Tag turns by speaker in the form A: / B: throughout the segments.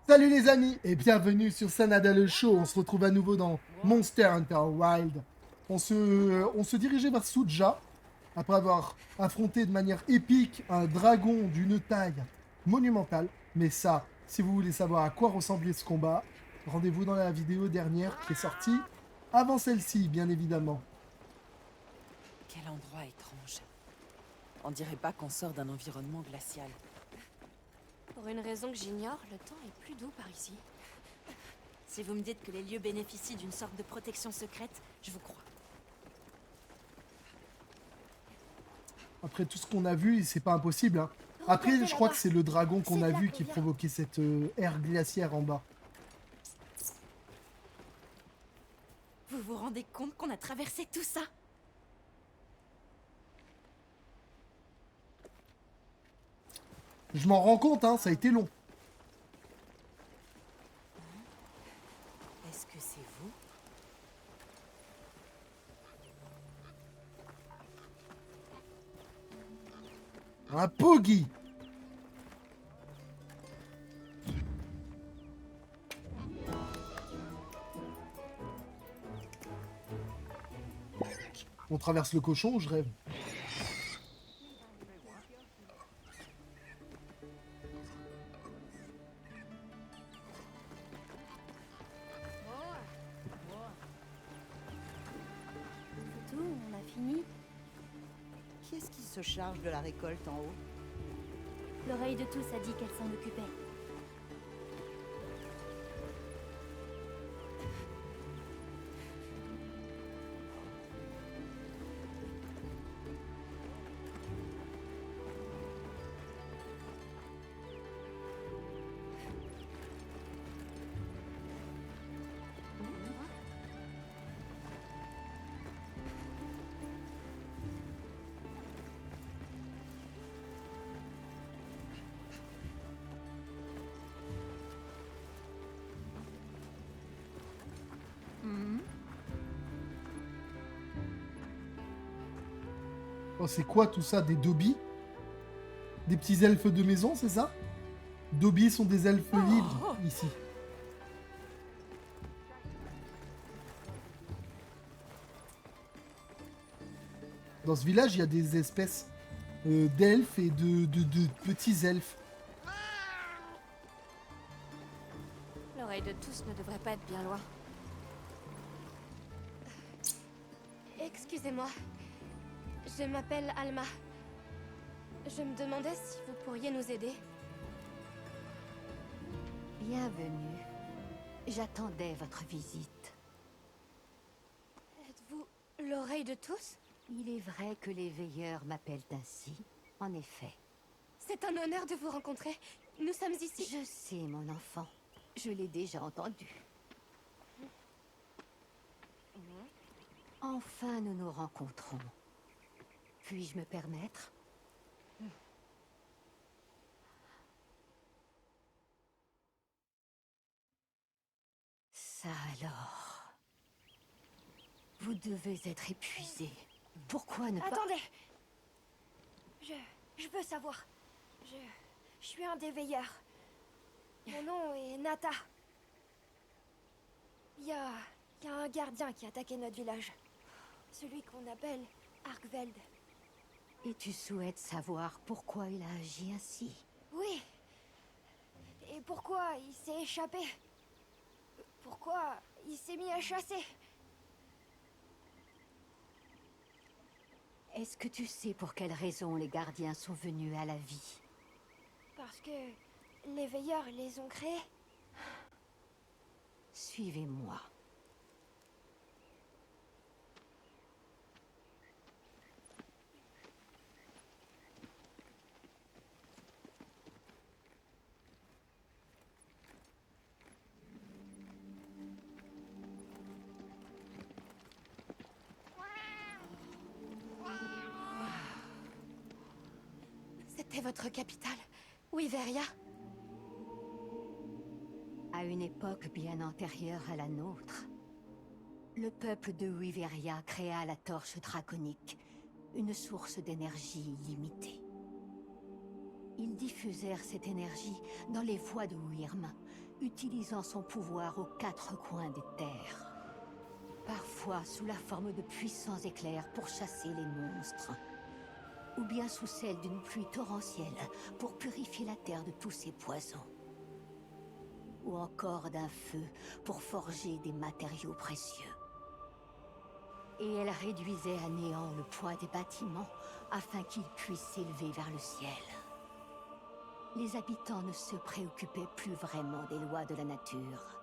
A: Salut les amis et bienvenue sur Sanada le Show. On se retrouve à nouveau dans Monster Hunter Wild. On se dirigeait vers Suja après avoir affronté de manière épique un dragon d'une taille monumentale. Mais ça, si vous voulez savoir à quoi ressemblait ce combat, rendez-vous dans la vidéo dernière qui est sortie avant celle-ci, bien évidemment.
B: Quel endroit étrange. On dirait pas qu'on sort d'un environnement glacial.
C: Pour une raison que j'ignore, le temps est plus doux par ici.
B: Si vous me dites que les lieux bénéficient d'une sorte de protection secrète, je vous crois.
A: Après tout ce qu'on a vu, c'est pas impossible, hein. Après, je crois que c'est le dragon qu'on a vu qui provoquait cette ère glaciaire en bas.
B: Vous vous rendez compte qu'on a traversé tout ça?
A: Je m'en rends compte, hein, ça a été long.
B: Est-ce que c'est vous?
A: Un Poggy. On traverse le cochon, je rêve.
C: C'est tout, on a fini.
D: Qui est-ce qui se charge de la récolte en haut?
C: L'oreille de tous a dit qu'elle s'en occupait.
A: Oh, c'est quoi tout ça? Des Dobby? Des petits elfes de maison, c'est ça? Dobby sont des elfes libres, ici. Dans ce village, il y a des espèces d'elfes et de petits elfes.
C: L'oreille de tous ne devrait pas être bien loin. Excusez-moi. Je m'appelle Alma. Je me demandais si vous pourriez nous aider.
E: Bienvenue. J'attendais votre visite.
C: Êtes-vous l'oreille de tous?
E: Il est vrai que les veilleurs m'appellent ainsi, en effet.
C: C'est un honneur de vous rencontrer. Nous sommes ici.
E: Je sais, mon enfant. Je l'ai déjà entendu. Enfin, nous nous rencontrons. Puis-je me permettre? Ça alors. Vous devez être épuisé. Pourquoi ne pas...
C: Attendez. Je veux savoir. Je suis un des veilleurs. Mon nom est Nata. Il y a un gardien qui a attaqué notre village. Celui qu'on appelle Arkveld.
E: Et tu souhaites savoir pourquoi il a agi ainsi?
C: Oui. Et pourquoi il s'est échappé? Pourquoi il s'est mis à chasser?
E: Est-ce que tu sais pour quelle raison les gardiens sont venus à la vie?
C: Parce que les veilleurs les ont créés.
E: Suivez-moi.
C: C'était votre capitale, Wyveria.
E: À une époque bien antérieure à la nôtre, le peuple de Wyveria créa la torche draconique, une source d'énergie illimitée. Ils diffusèrent cette énergie dans les voies de Wyrm, utilisant son pouvoir aux quatre coins des terres. Parfois sous la forme de puissants éclairs pour chasser les monstres, ou bien sous celle d'une pluie torrentielle pour purifier la terre de tous ses poisons. Ou encore d'un feu pour forger des matériaux précieux. Et elle réduisait à néant le poids des bâtiments afin qu'ils puissent s'élever vers le ciel. Les habitants ne se préoccupaient plus vraiment des lois de la nature.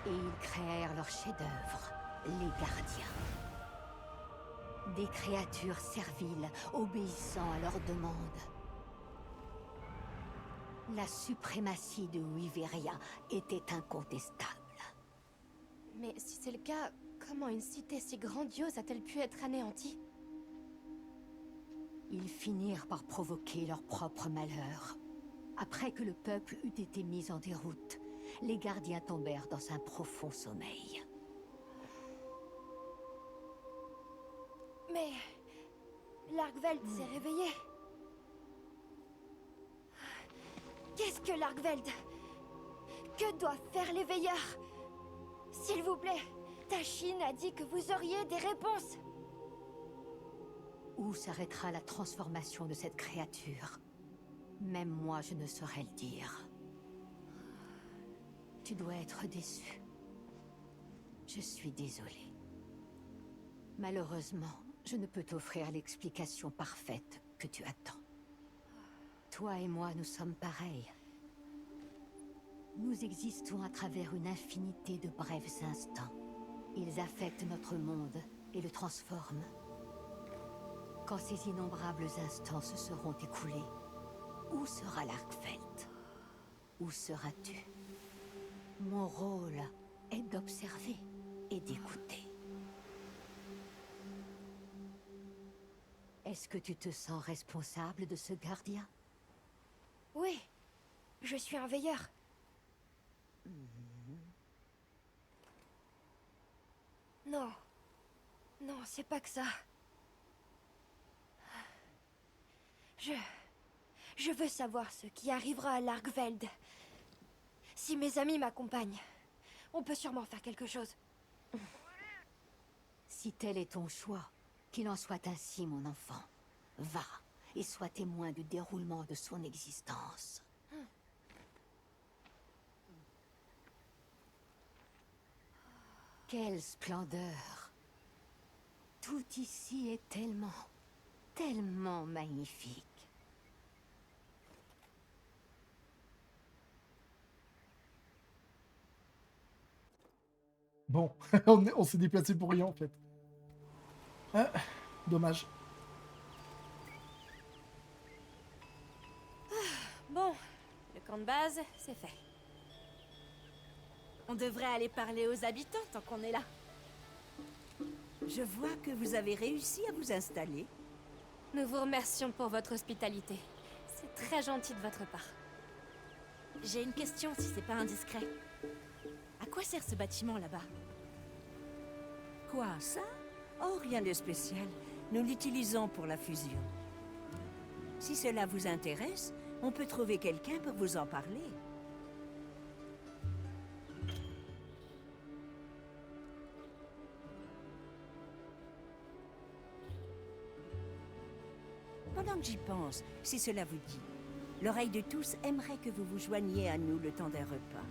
E: Et ils créèrent leur chef-d'œuvre, les gardiens. Des créatures serviles, obéissant à leurs demandes. La suprématie de Wyveria était incontestable.
F: Mais si c'est le cas, comment une cité si grandiose a-t-elle pu être anéantie?
E: Ils finirent par provoquer leur propre malheur. Après que le peuple eut été mis en déroute, les gardiens tombèrent dans un profond sommeil.
C: Mais... Largveld s'est réveillé. Qu'est-ce que Largveld? Que doivent faire les veilleurs? S'il vous plaît, Tashin a dit que vous auriez des réponses.
E: Où s'arrêtera la transformation de cette créature? Même moi, je ne saurais le dire. Tu dois être déçu. Je suis désolée. Malheureusement, je ne peux t'offrir l'explication parfaite que tu attends. Toi et moi, nous sommes pareils. Nous existons à travers une infinité de brefs instants. Ils affectent notre monde et le transforment. Quand ces innombrables instants se seront écoulés, où sera Largveld? Où seras-tu? Mon rôle est d'observer et d'écouter. Est-ce que tu te sens responsable de ce gardien?
C: Oui, je suis un veilleur. Non. Non, c'est pas que ça. Je veux savoir ce qui arrivera à Largveld. Si mes amis m'accompagnent, on peut sûrement faire quelque chose.
E: Si tel est ton choix, qu'il en soit ainsi, mon enfant. Va et sois témoin du déroulement de son existence. Quelle splendeur! Tout ici est tellement magnifique.
A: Bon, on s'est déplacé pour rien en fait. Ah, dommage.
F: Bon, le camp de base, c'est fait. On devrait aller parler aux habitants tant qu'on est là.
D: Je vois que vous avez réussi à vous installer.
F: Nous vous remercions pour votre hospitalité. C'est très gentil de votre part. J'ai une question si c'est pas indiscret. À quoi sert ce bâtiment là-bas?
D: Quoi, ça? Oh, rien de spécial. Nous l'utilisons pour la fusion. Si cela vous intéresse, on peut trouver quelqu'un pour vous en parler. Pendant que j'y pense, si cela vous dit, l'oreille de tous aimerait que vous vous joigniez à nous le temps d'un repas.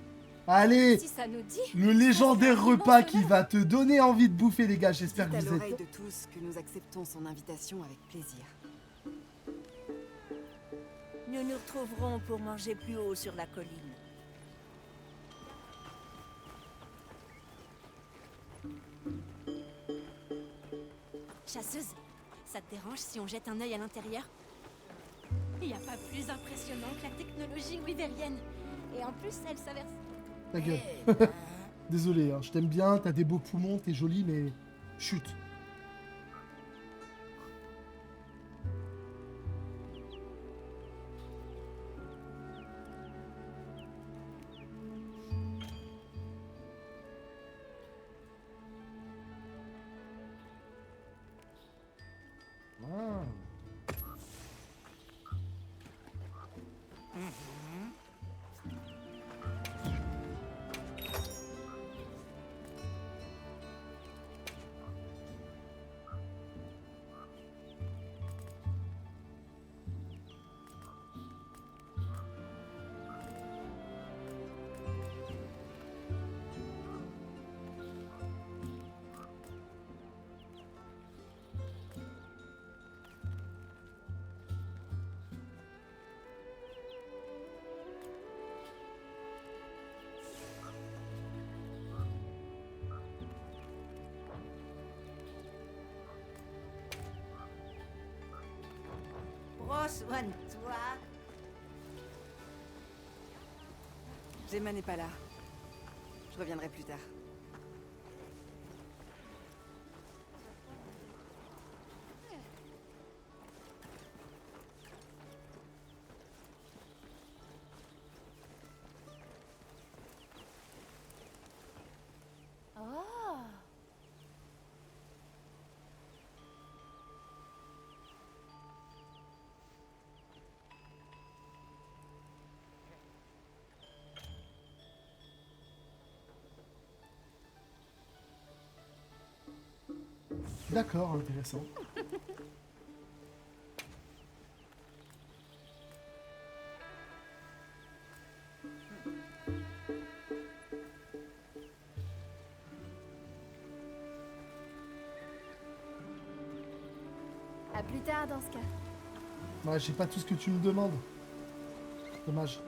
A: Allez,
F: Si ça nous dit...
A: le légendaire repas qui va te donner envie de bouffer, les gars. J'espère que
B: Dites à
A: vous
B: l'oreille
A: êtes...
B: de tous que nous acceptons son invitation avec plaisir.
D: Nous nous retrouverons pour manger plus haut sur la colline.
F: Chasseuse, ça te dérange si on jette un œil à l'intérieur? Il n'y a pas plus impressionnant que la technologie wyverienne. Et en plus, elle s'avère...
A: Ta gueule. Désolé, hein, je t'aime bien, t'as des beaux poumons, t'es jolie, mais... Chut. Ah.
D: Prends soin de toi.
B: Gemma n'est pas là. Je reviendrai plus tard.
F: Oh.
A: D'accord, intéressant.
F: À plus tard dans ce cas.
A: Ouais, j'ai pas tout ce que tu me demandes. Dommage.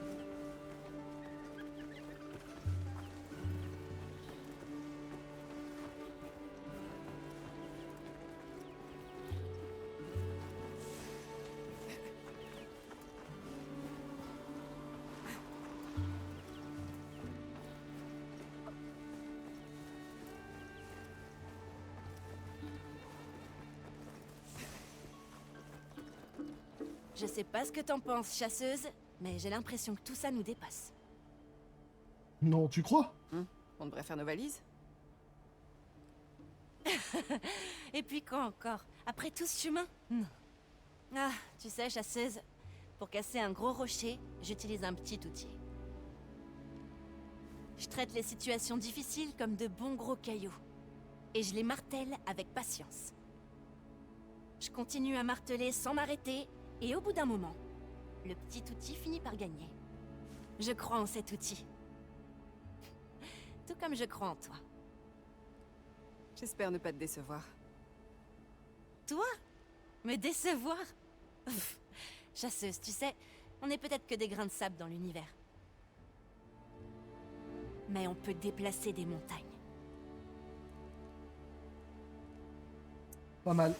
F: Je sais pas ce que t'en penses, chasseuse, mais j'ai l'impression que tout ça nous dépasse.
A: Non, tu crois?
B: On devrait faire nos valises?
F: Et puis quoi encore? Après tout ce chemin? Non. Ah, tu sais, chasseuse, pour casser un gros rocher, j'utilise un petit outil. Je traite les situations difficiles comme de bons gros cailloux. Et je les martèle avec patience. Je continue à marteler sans m'arrêter, et au bout d'un moment, le petit outil finit par gagner. Je crois en cet outil. Tout comme je crois en toi.
B: J'espère ne pas te décevoir.
F: Toi? Me décevoir? Pff, chasseuse, tu sais, on n'est peut-être que des grains de sable dans l'univers. Mais on peut déplacer des montagnes.
A: Pas mal.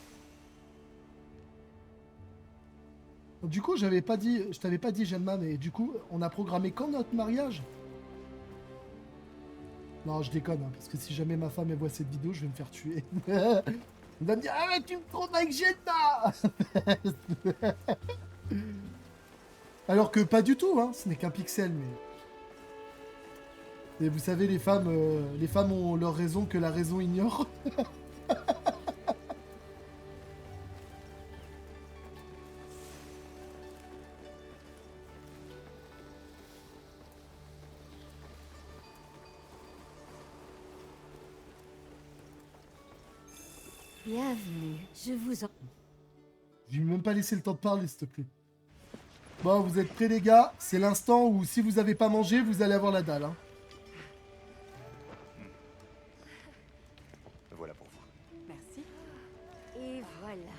A: Du coup, je t'avais pas dit, Gemma, mais du coup, on a programmé quand notre mariage? Non, je déconne, hein, parce que si jamais ma femme elle voit cette vidéo, je vais me faire tuer. Elle va me dire, ah mais tu me trompes avec Gemma. Alors que pas du tout, hein, ce n'est qu'un pixel, mais... Et vous savez, les femmes ont leur raison que la raison ignore.
E: Bienvenue, je vous en...
A: Je vais même pas laisser le temps de parler, s'il te plaît. Bon, vous êtes prêts, les gars? C'est l'instant où, si vous avez pas mangé, vous allez avoir la dalle, hein.
G: Voilà pour vous.
B: Merci.
E: Et voilà.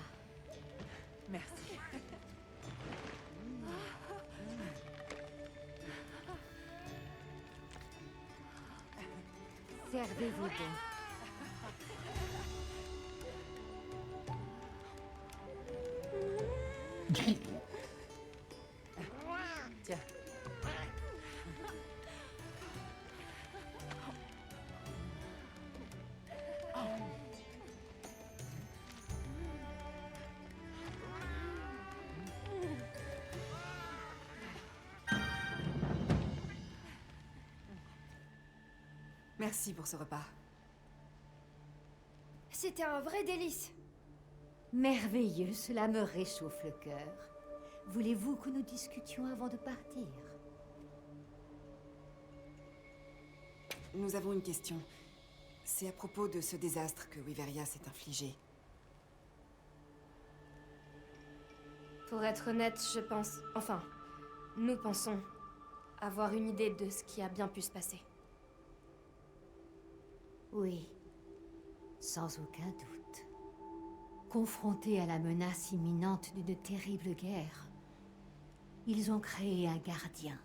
B: Merci.
E: Servez-vous donc.
B: Tiens. Merci pour ce repas.
C: C'était un vrai délice.
E: Merveilleux, cela me réchauffe le cœur. Voulez-vous que nous discutions avant de partir?
B: Nous avons une question. C'est à propos de ce désastre que Wyveria s'est infligé.
F: Pour être honnête, je pense... Enfin, nous pensons avoir une idée de ce qui a bien pu se passer.
E: Oui, sans aucun doute. Confrontés à la menace imminente d'une terrible guerre, ils ont créé un gardien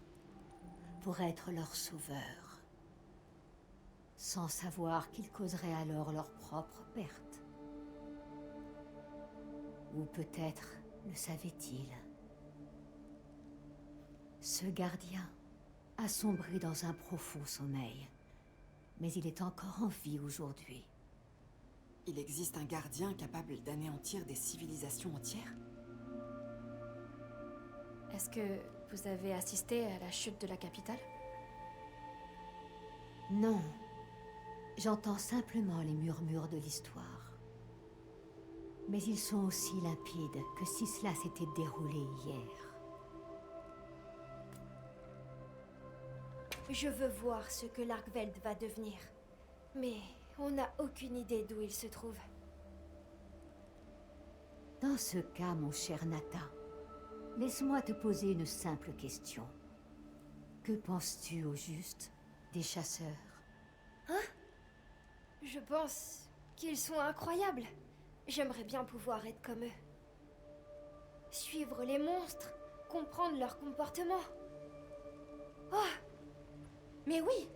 E: pour être leur sauveur, sans savoir qu'il causerait alors leur propre perte. Ou peut-être le savait-il. Ce gardien a sombré dans un profond sommeil. Mais il est encore en vie aujourd'hui.
B: Il existe un gardien capable d'anéantir des civilisations entières?
G: Est-ce que vous avez assisté à la chute de la capitale?
E: Non. J'entends simplement les murmures de l'histoire. Mais ils sont aussi limpides que si cela s'était déroulé hier.
C: Je veux voir ce que l'Argveld va devenir. Mais on n'a aucune idée d'où il se trouve.
E: Dans ce cas, mon cher Nathan, laisse-moi te poser une simple question. Que penses-tu au juste des chasseurs?
C: Je pense qu'ils sont incroyables. J'aimerais bien pouvoir être comme eux. Suivre les monstres, comprendre leur comportement.
G: Oh! Mais oui!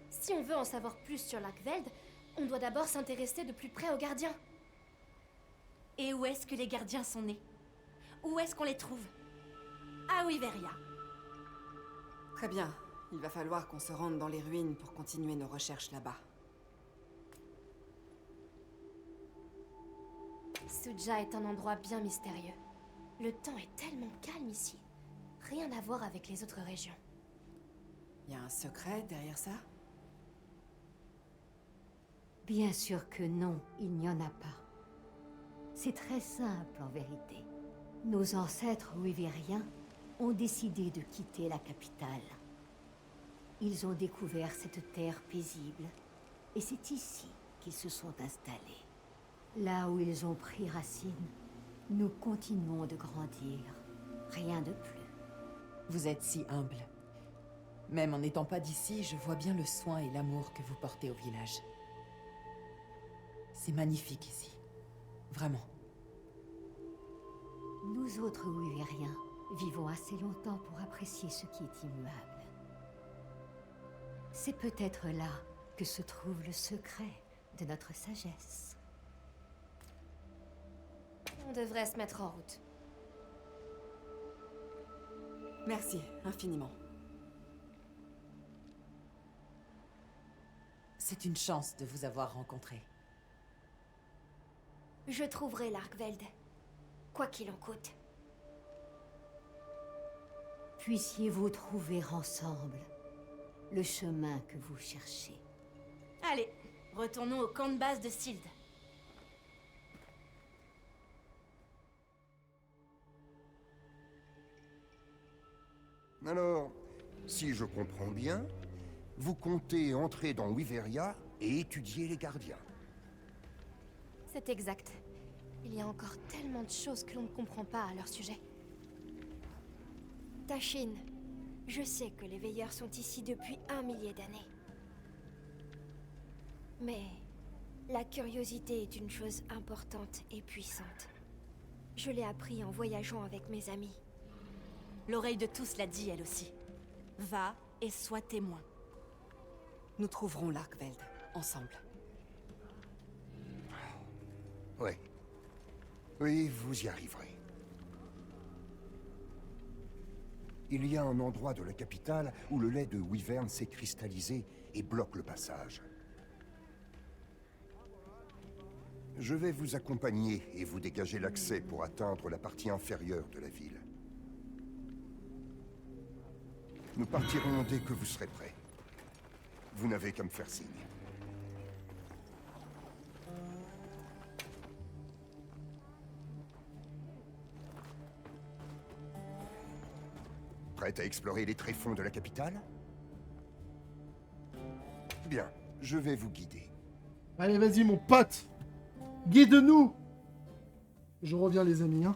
G: Si on veut en savoir plus sur l'Argveld, on doit d'abord s'intéresser de plus près aux gardiens.
F: Et où est-ce que les gardiens sont nés? Où est-ce qu'on les trouve? À Wyveria.
B: Très bien. Il va falloir qu'on se rende dans les ruines pour continuer nos recherches là-bas.
G: Suja est un endroit bien mystérieux. Le temps est tellement calme ici. Rien à voir avec les autres régions.
B: Il y a un secret derrière ça?
E: Bien sûr que non, il n'y en a pas. C'est très simple en vérité. Nos ancêtres wyvériens ont décidé de quitter la capitale. Ils ont découvert cette terre paisible, et c'est ici qu'ils se sont installés. Là où ils ont pris racine, nous continuons de grandir. Rien de plus.
B: Vous êtes si humble. Même en n'étant pas d'ici, je vois bien le soin et l'amour que vous portez au village. C'est magnifique ici. Vraiment.
E: Nous autres wyvériens vivons assez longtemps pour apprécier ce qui est immuable. C'est peut-être là que se trouve le secret de notre sagesse.
G: On devrait se mettre en route.
B: Merci, infiniment. C'est une chance de vous avoir rencontré.
C: Je trouverai l'Argveld, quoi qu'il en coûte.
E: Puissiez-vous trouver ensemble le chemin que vous cherchez.
F: Allez, retournons au camp de base de Sild.
H: Alors, si je comprends bien, vous comptez entrer dans Wyveria et étudier les gardiens.
G: C'est exact. Il y a encore tellement de choses que l'on ne comprend pas à leur sujet.
C: Tashin, je sais que les veilleurs sont ici depuis 1 millier d'années. Mais la curiosité est une chose importante et puissante. Je l'ai appris en voyageant avec mes amis.
F: L'oreille de tous l'a dit, elle aussi. Va et sois témoin.
B: Nous trouverons l'Argveld, ensemble.
H: Ouais. Oui, vous y arriverez. Il y a un endroit de la capitale où le lait de Wyvern s'est cristallisé et bloque le passage. Je vais vous accompagner et vous dégager l'accès pour atteindre la partie inférieure de la ville. Nous partirons dès que vous serez prêts. Vous n'avez qu'à me faire signe. Prête à explorer les tréfonds de la capitale? Bien, je vais vous guider.
A: Allez, vas-y, mon pote. Guide-nous. Je reviens, les amis. Hein.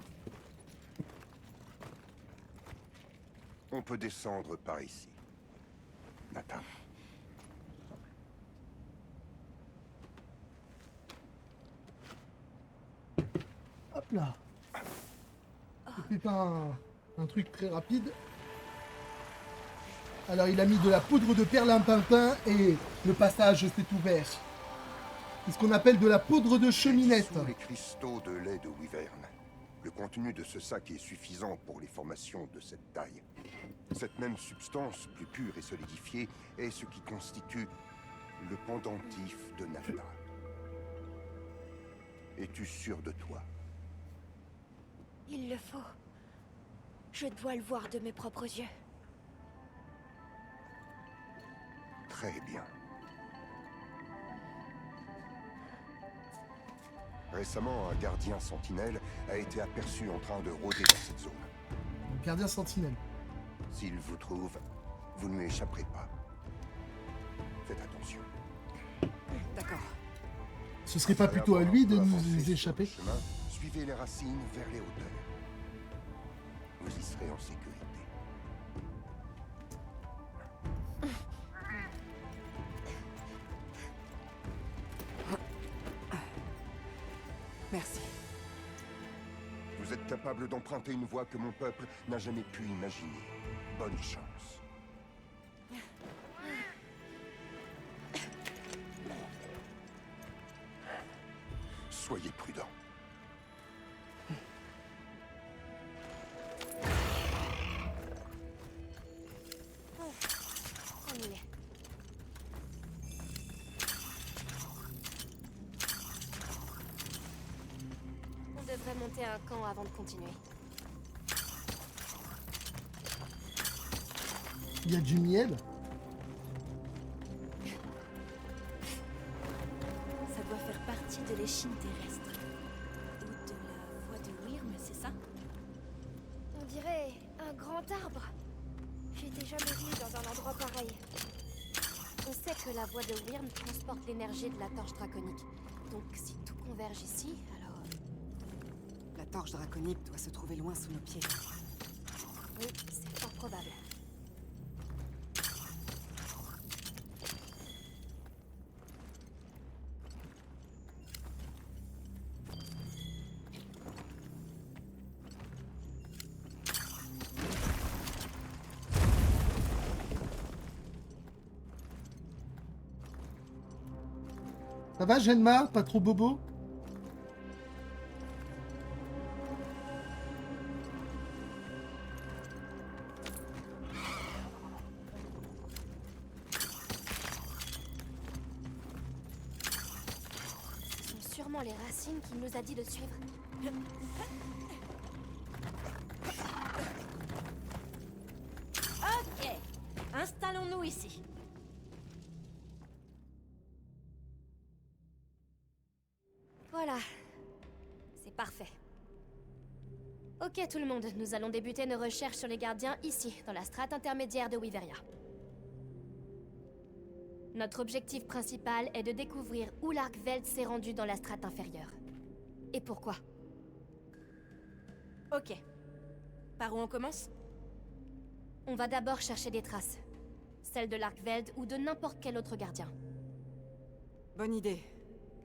H: On peut descendre par ici. Nathan.
A: Hop là. C'était un truc très rapide. Alors, il a mis de la poudre de perlimpinpin et le passage s'est ouvert. C'est ce qu'on appelle de la poudre de cheminette.
H: Sous les cristaux de lait de Wyvern, Le contenu de ce sac est suffisant pour les formations de cette taille. Cette même substance, plus pure et solidifiée, est ce qui constitue le pendentif de Nafta. Es-tu sûr de toi?
C: Il le faut. Je dois le voir de mes propres yeux.
H: Très bien. Récemment, un gardien sentinelle a été aperçu en train de rôder dans cette zone.
A: Gardien sentinelle.
H: S'il vous trouve, vous ne lui échapperez pas. Faites attention.
B: D'accord.
A: Ce serait pas plutôt à lui de nous échapper?
H: Chemin, suivez les racines vers les hauteurs. Vous y serez en sécurité.
B: Merci.
H: Vous êtes capable d'emprunter une voie que mon peuple n'a jamais pu imaginer. Bonne chance. Soyez prudents.
G: On y est. On devrait monter un camp avant de continuer.
A: Il y a du miel.
F: Ça doit faire partie de l'échine terrestre. Ou de la voie de Wyrm, c'est ça?
C: On dirait un grand arbre. J'étais jamais vue dans un endroit pareil.
G: On sait que la voie de Wyrm transporte l'énergie de la torche draconique. Donc si tout converge ici, alors...
B: La torche draconique doit se trouver loin sous nos pieds.
G: Oui, c'est fort probable.
A: Ça va, Genma? Pas trop bobo?
G: Ce sont sûrement les racines qu'il nous a dit de suivre.
F: Ok, installons-nous ici.
G: Voilà. C'est parfait. Ok tout le monde, nous allons débuter nos recherches sur les gardiens ici, dans la strate intermédiaire de Wyveria. Notre objectif principal est de découvrir où l'Arkveld s'est rendu dans la strate inférieure. Et pourquoi.
F: Ok. Par où on commence?
G: On va d'abord chercher des traces. Celles de l'Arkveld ou de n'importe quel autre gardien.
B: Bonne idée.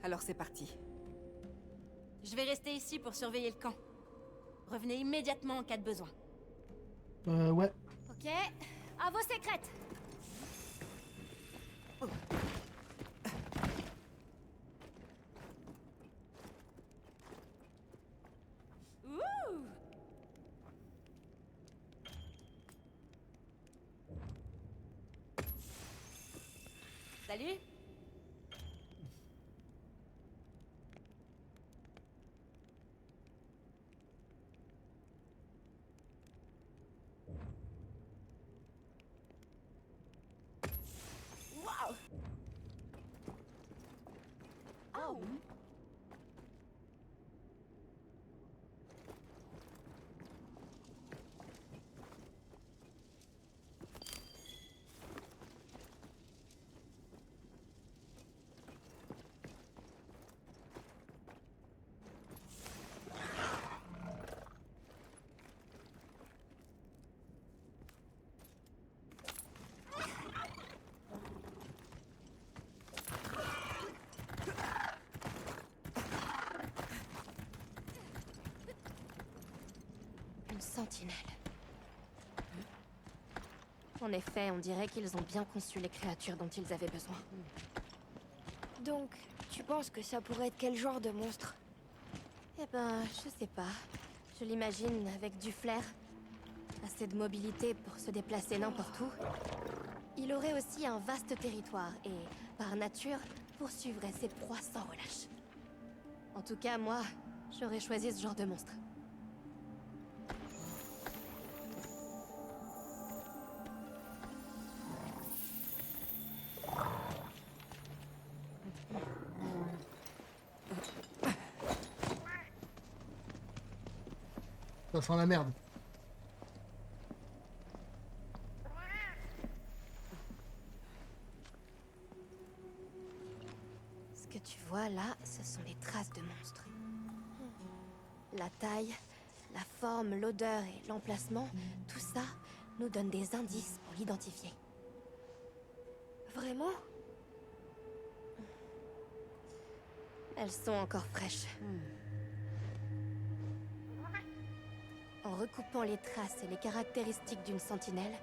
B: Alors c'est parti.
F: Je vais rester ici pour surveiller le camp. Revenez immédiatement en cas de besoin.
A: Ouais.
G: Ok, à vos sécrètes.
F: Ouh! Salut! Wow! Oh!
G: Une sentinelle. En effet, on dirait qu'ils ont bien conçu les créatures dont ils avaient besoin.
C: Donc, tu penses que ça pourrait être quel genre de monstre?
G: Eh ben, je sais pas. Je l'imagine avec du flair, assez de mobilité pour se déplacer n'importe où. Il aurait aussi un vaste territoire et, par nature, poursuivrait ses proies sans relâche. En tout cas, moi, j'aurais choisi ce genre de monstre.
A: Ça sent la merde.
G: Ce que tu vois là, ce sont les traces de monstres. La taille, la forme, l'odeur et l'emplacement, tout ça nous donne des indices pour l'identifier. Vraiment? Elles sont encore fraîches. En recoupant les traces et les caractéristiques d'une sentinelle,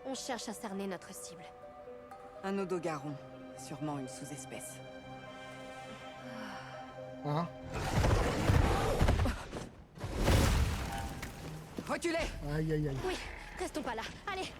G: on cherche à cerner notre cible.
B: Un odogaron, sûrement une sous-espèce.
A: Hein?
B: Reculez!
A: Aïe aïe aïe.
G: Oui, restons pas là. Allez!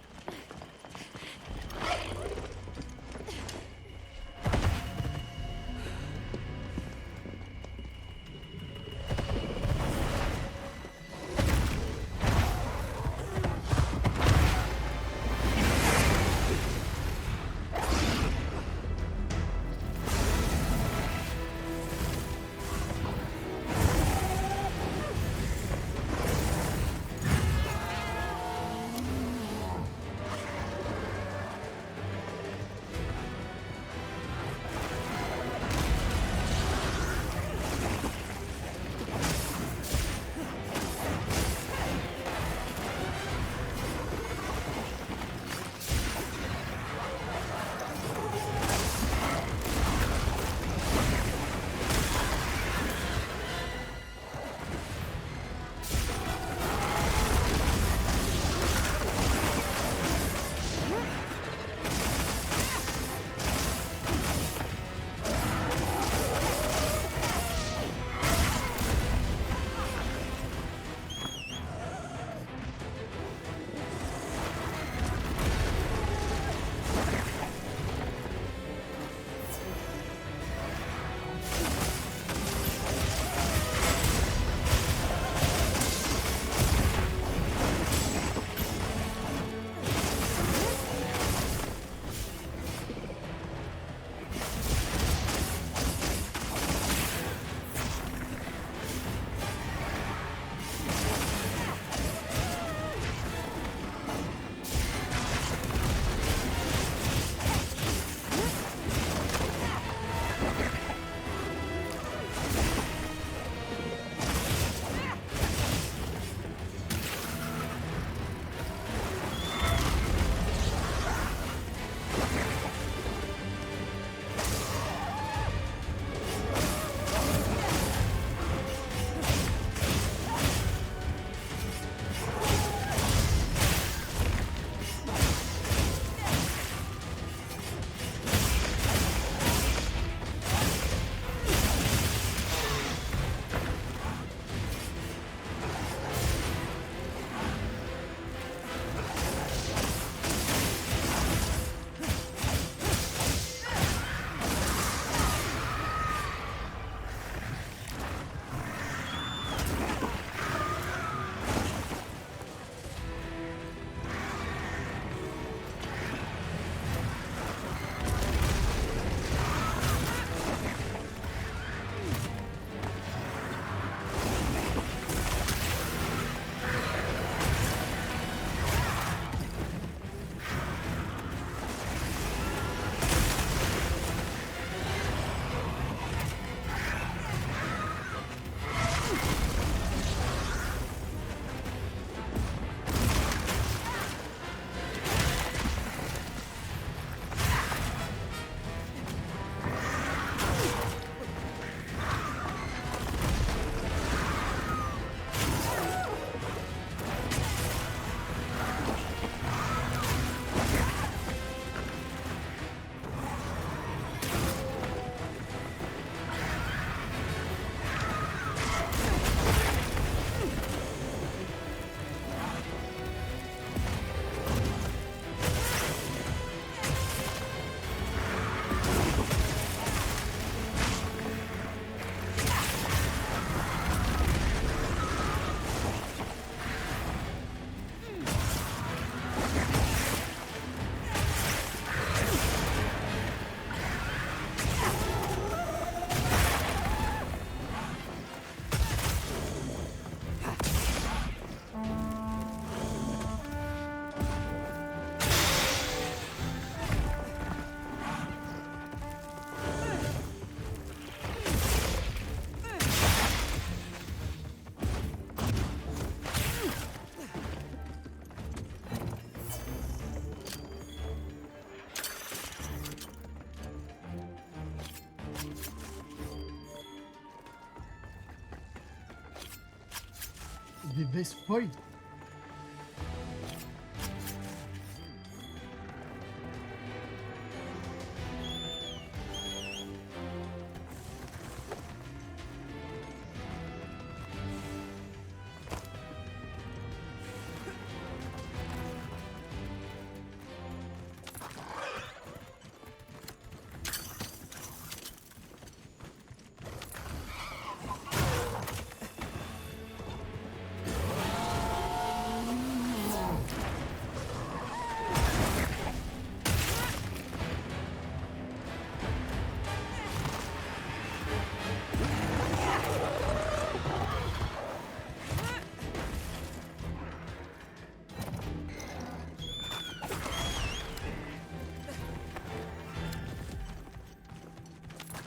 A: des Vespoid.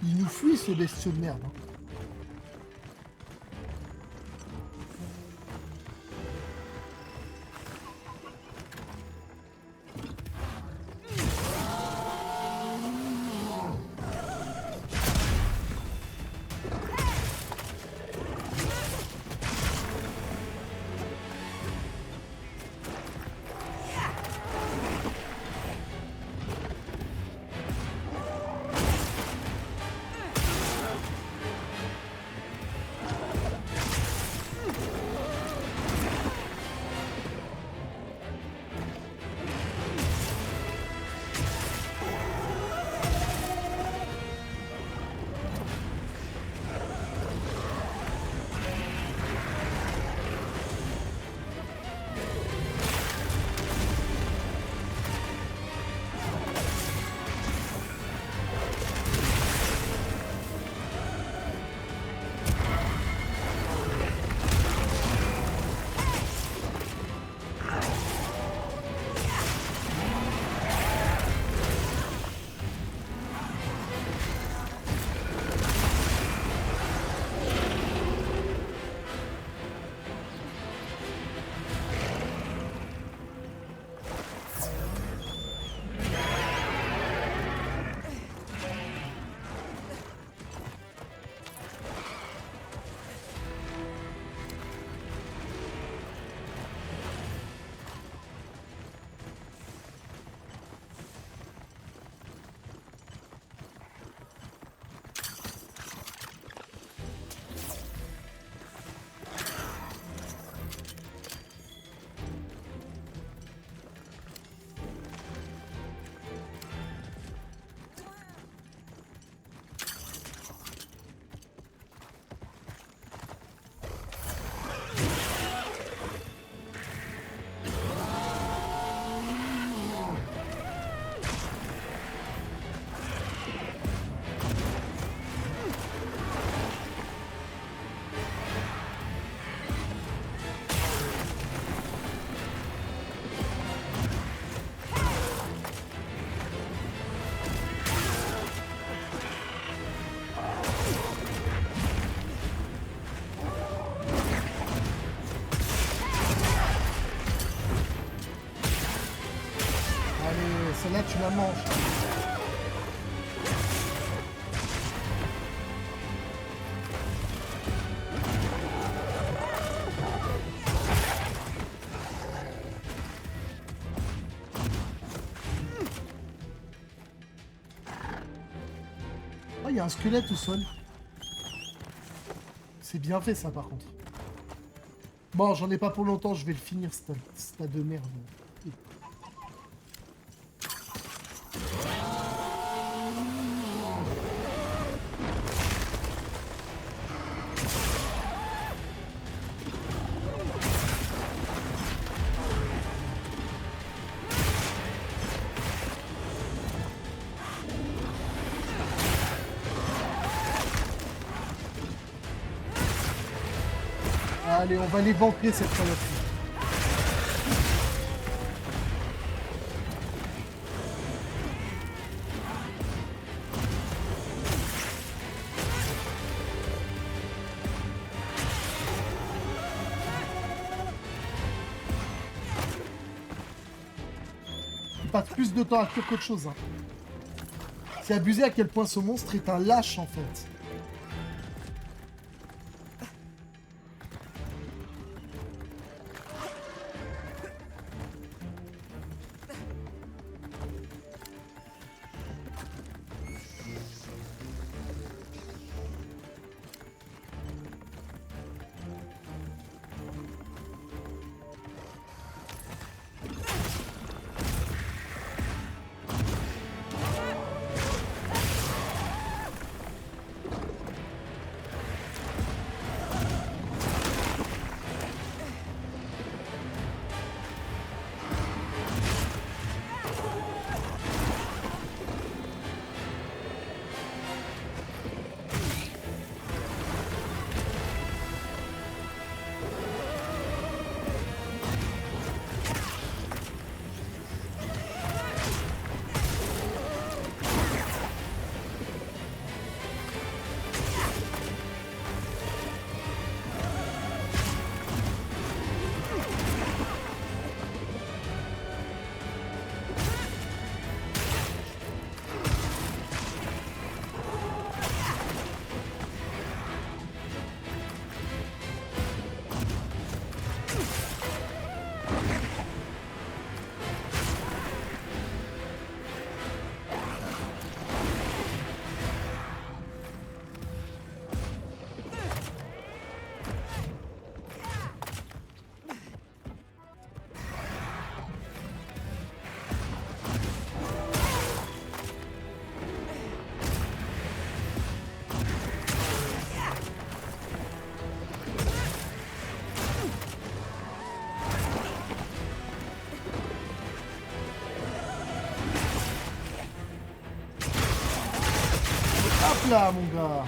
A: Il nous fuit ce bestiau de merde. Hein. Celle-là, tu la manges. Oh, il y a un squelette au sol. C'est bien fait, ça, par contre. Bon, j'en ai pas pour longtemps, je vais le finir, ce tas de merde. Allez, on va les banquer cette saloperie. Il passe plus de temps à cuire qu'autre chose. Hein. C'est abusé à quel point ce monstre est un lâche en fait. là, mon gars.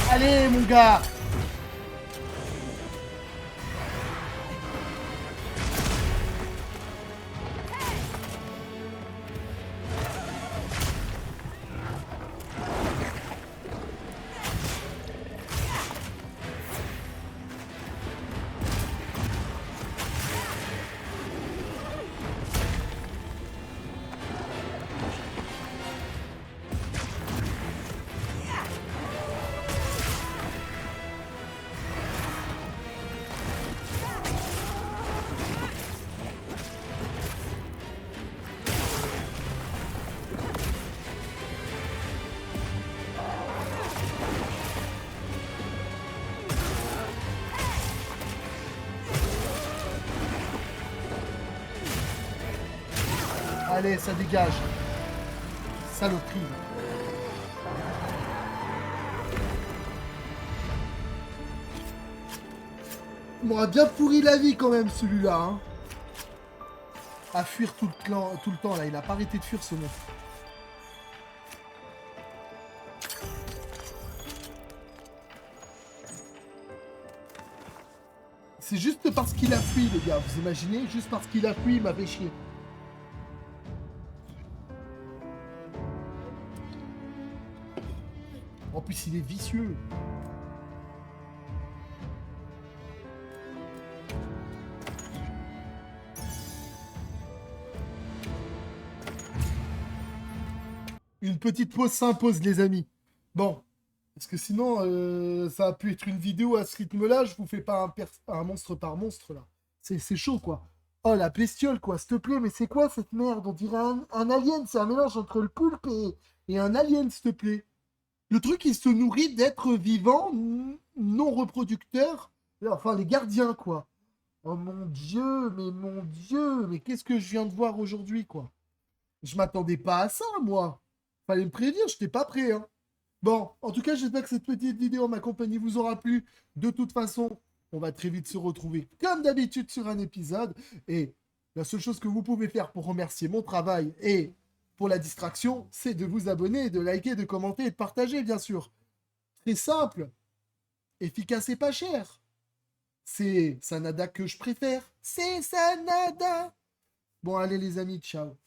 A: Allez, mon gars. Allez, ça dégage. Saloperie. Il m'aura bien pourri la vie quand même celui-là. Hein. À fuir tout le temps là. Il a pas arrêté de fuir ce monstre. C'est juste parce qu'il a fui, les gars. Vous imaginez? Juste parce qu'il a fui, il m'a fait chier. En plus, il est vicieux. Une petite pause s'impose, les amis. Bon. Parce que sinon, ça a pu être une vidéo à ce rythme-là. Je vous fais pas un monstre par monstre, là. C'est chaud, quoi. Oh, la bestiole, quoi. S'il te plaît, mais c'est quoi cette merde? On dirait un alien. C'est un mélange entre le poulpe et un alien, s'il te plaît. Le truc, il se nourrit d'êtres vivants, non reproducteurs, enfin les gardiens, quoi. Oh mon Dieu, mais qu'est-ce que je viens de voir aujourd'hui, quoi. Je m'attendais pas à ça, moi. Fallait me prévenir, j'étais pas prêt, hein. Bon, en tout cas, j'espère que cette petite vidéo, ma compagnie, vous aura plu. De toute façon, on va très vite se retrouver, comme d'habitude, sur un épisode. Et la seule chose que vous pouvez faire pour remercier mon travail et... pour la distraction, c'est de vous abonner, de liker, de commenter et de partager, bien sûr. C'est simple, efficace et pas cher. C'est Sanada que je préfère. C'est Sanada. Bon, allez les amis, ciao.